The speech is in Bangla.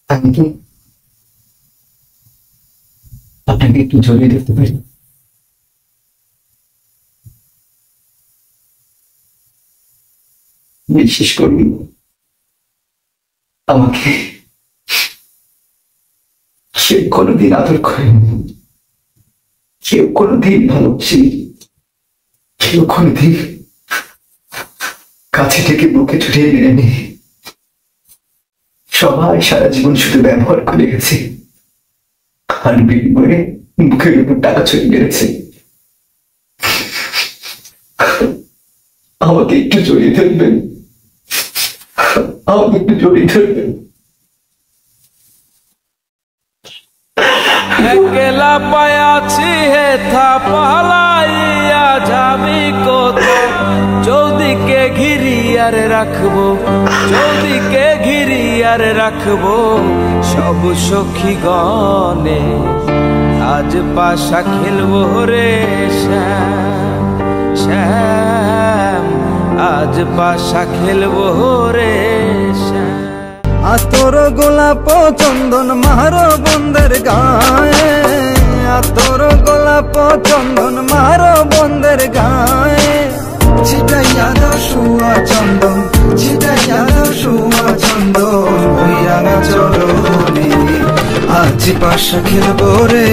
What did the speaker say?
আমি কি আপনাকে একটু জড়িয়ে দেখতে পারি? বিশ্বাস করুন, আমাকে কেউ কোনোদিন আদর করেনি, কেউ কোনোদিন ভালোবাসেনি, কেউ কোনোদিন কাছে থেকে বুকে জড়িয়ে নেয়নি। সবাই সারা জীবন শুধু ব্যবহার করে গেছে, আর বিনিময়ে মুখের উপর টাকা ছড়িয়ে মেরেছে। আমাকে একটু জড়িয়ে ধরবেন, আমাকে একটু জড়িয়ে ধরবেন। একলা পায়াছি হেথা পালাইয়া যাবি কোথায়? চৌদিকে ঘিরি আর রাখবো, চৌদিকে ঘিরি আর রাখবো সব সখী গণে। আজ পাশা খেলবো রে শ্যাম শ্যাম, আজ পাশা খেলবো রে শ্যাম। আতর গোলাপ চন্দন মারো বন্ধের গায়ে, আতর গোলাপ চন্দন মারো বন্ধের গায়ে। ছিটাইয়া দাও শুয়া চন্দন, ছিটাইয়া দাও শুয়া চন্দন, ভইয়া চলো আজ পাশা খেলবো রে।